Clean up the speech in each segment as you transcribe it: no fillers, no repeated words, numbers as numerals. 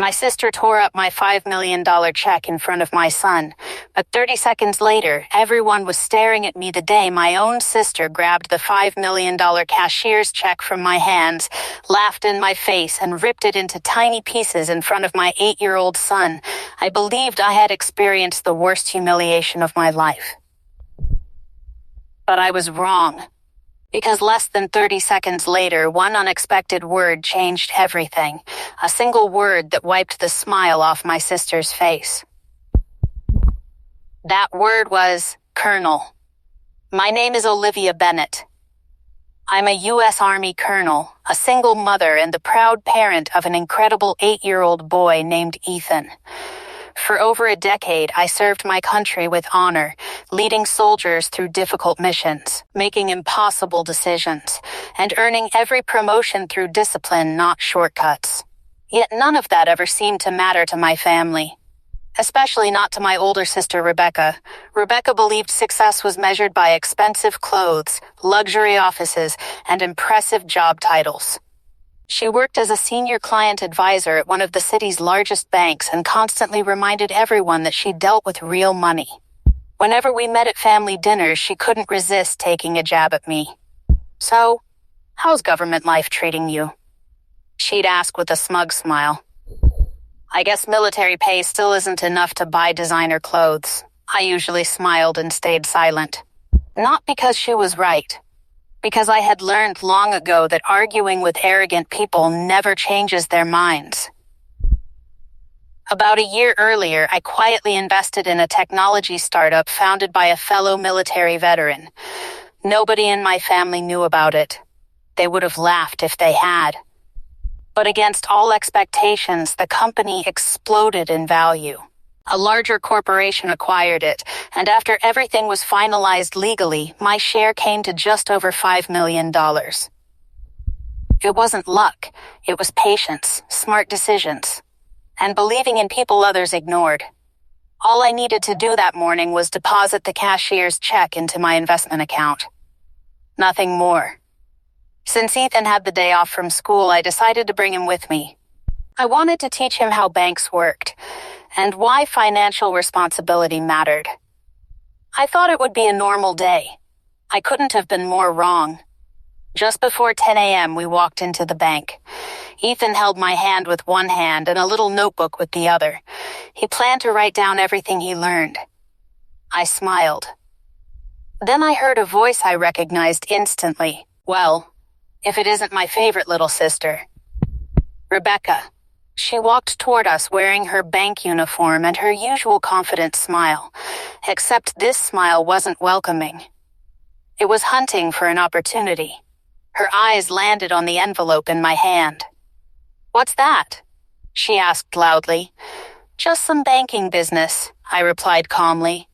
My sister tore up my $5 million check in front of my son, but 30 seconds later, everyone was staring at me the day my own sister grabbed the $5 million cashier's check from my hands, laughed in my face, and ripped it into tiny pieces in front of my 8-year-old son. I believed I had experienced the worst humiliation of my life. But I was wrong. Because less than 30 seconds later, one unexpected word changed everything. A single word that wiped the smile off my sister's face. That word was Colonel. My name is Olivia Bennett. I'm a U.S. Army colonel, a single mother, and the proud parent of an incredible 8-year-old boy named Ethan. For over a decade, I served my country with honor, leading soldiers through difficult missions, making impossible decisions, and earning every promotion through discipline, not shortcuts. Yet none of that ever seemed to matter to my family, especially not to my older sister, Rebecca. Rebecca believed success was measured by expensive clothes, luxury offices, and impressive job titles. She worked as a senior client advisor at one of the city's largest banks and constantly reminded everyone that she dealt with real money. Whenever we met at family dinners, she couldn't resist taking a jab at me. "So, how's government life treating you?" she'd ask with a smug smile. "I guess military pay still isn't enough to buy designer clothes." I usually smiled and stayed silent. Not because she was right. Because I had learned long ago that arguing with arrogant people never changes their minds. About a year earlier, I quietly invested in a technology startup founded by a fellow military veteran. Nobody in my family knew about it. They would have laughed if they had. But against all expectations, the company exploded in value. A larger corporation acquired it, and after everything was finalized legally, my share came to just over $5 million. It wasn't luck, it was patience, smart decisions, and believing in people others ignored. All I needed to do that morning was deposit the cashier's check into my investment account. Nothing more. Since Ethan had the day off from school, I decided to bring him with me. I wanted to teach him how banks worked, and why financial responsibility mattered. I thought it would be a normal day. I couldn't have been more wrong. Just before 10 a.m., we walked into the bank. Ethan held my hand with one hand and a little notebook with the other. He planned to write down everything he learned. I smiled. Then I heard a voice I recognized instantly. Well, if it isn't my favorite little sister. Rebecca. She walked toward us wearing her bank uniform and her usual confident smile, except this smile wasn't welcoming. It was hunting for an opportunity. Her eyes landed on the envelope in my hand. "What's that?" she asked loudly. "Just some banking business," I replied calmly.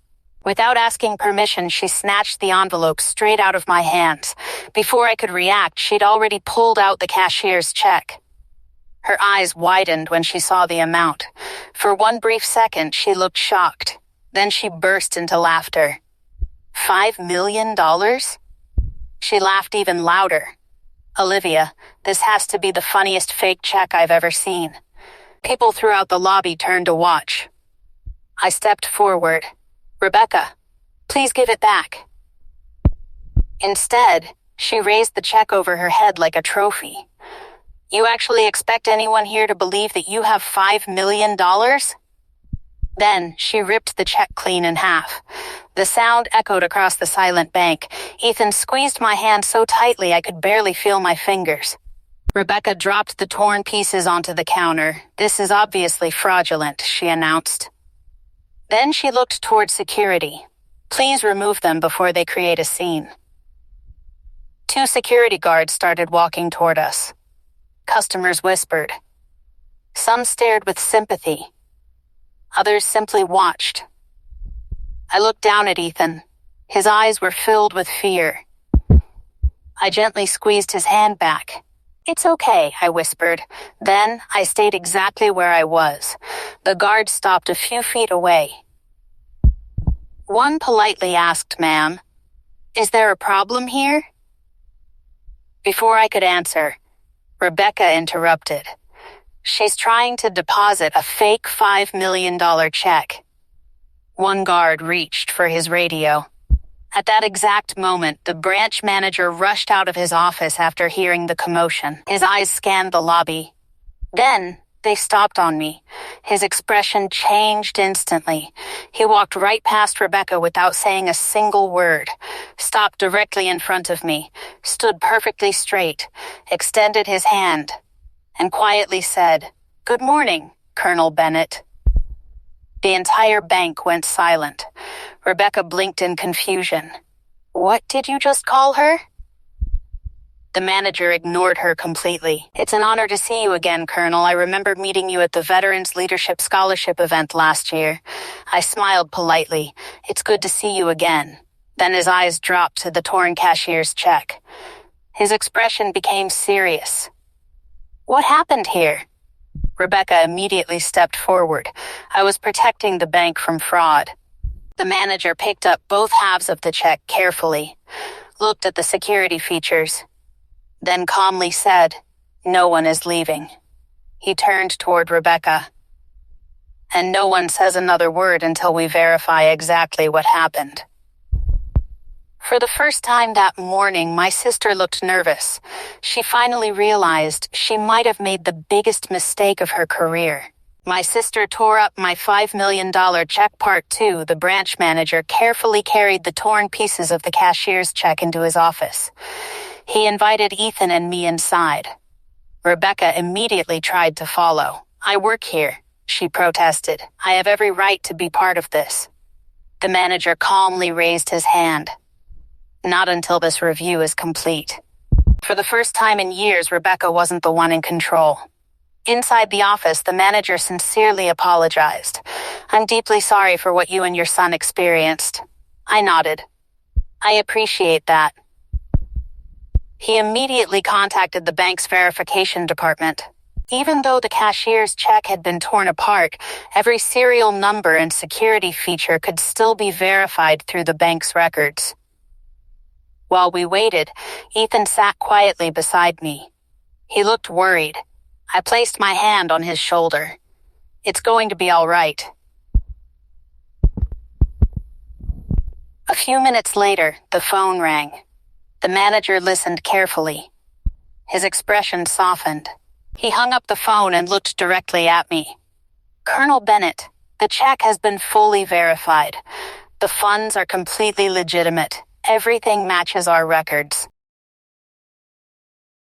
Without asking permission, she snatched the envelope straight out of my hands. Before I could react, she'd already pulled out the cashier's check. Her eyes widened when she saw the amount. For one brief second, she looked shocked. Then she burst into laughter. $5 million? She laughed even louder. "Olivia, this has to be the funniest fake check I've ever seen." People throughout the lobby turned to watch. I stepped forward. "Rebecca, please give it back." Instead, she raised the check over her head like a trophy. "You actually expect anyone here to believe that you have $5 million? Then she ripped the check clean in half. The sound echoed across the silent bank. Ethan squeezed my hand so tightly I could barely feel my fingers. Rebecca dropped the torn pieces onto the counter. "This is obviously fraudulent," she announced. Then she looked toward security. "Please remove them before they create a scene." 2 security guards started walking toward us. Customers whispered. Some stared with sympathy. Others simply watched. I looked down at Ethan. His eyes were filled with fear. I gently squeezed his hand back. "It's okay," I whispered. Then I stayed exactly where I was. The guard stopped a few feet away. One politely asked, "Ma'am, is there a problem here?" Before I could answer, Rebecca interrupted. She's trying to deposit a fake $5 million check. One guard reached for his radio. At that exact moment, the branch manager rushed out of his office after hearing the commotion. His eyes scanned the lobby. Then, they stopped on me. His expression changed instantly. He walked right past Rebecca without saying a single word, stopped directly in front of me, stood perfectly straight, extended his hand, and quietly said, "Good morning, Colonel Bennett." The entire bank went silent. Rebecca blinked in confusion. "What did you just call her?" The manager ignored her completely. "It's an honor to see you again, Colonel. I remember meeting you at the Veterans Leadership Scholarship event last year." I smiled politely. "It's good to see you again." Then his eyes dropped to the torn cashier's check. His expression became serious. "What happened here?" Rebecca immediately stepped forward. "I was protecting the bank from fraud." The manager picked up both halves of the check carefully, looked at the security features, then calmly said, "No one is leaving." He turned toward Rebecca. "And no one says another word until we verify exactly what happened." For the first time that morning, my sister looked nervous. She finally realized she might have made the biggest mistake of her career. My sister tore up my $5 million check part 2. The branch manager carefully carried the torn pieces of the cashier's check into his office. He invited Ethan and me inside. Rebecca immediately tried to follow. "I work here," she protested. "I have every right to be part of this." The manager calmly raised his hand. "Not until this review is complete." For the first time in years, Rebecca wasn't the one in control. Inside the office, the manager sincerely apologized. "I'm deeply sorry for what you and your son experienced." I nodded. "I appreciate that." He immediately contacted the bank's verification department. Even though the cashier's check had been torn apart, every serial number and security feature could still be verified through the bank's records. While we waited, Ethan sat quietly beside me. He looked worried. I placed my hand on his shoulder. "It's going to be all right." A few minutes later, the phone rang. The manager listened carefully. His expression softened. He hung up the phone and looked directly at me. "Colonel Bennett, the check has been fully verified. The funds are completely legitimate. Everything matches our records.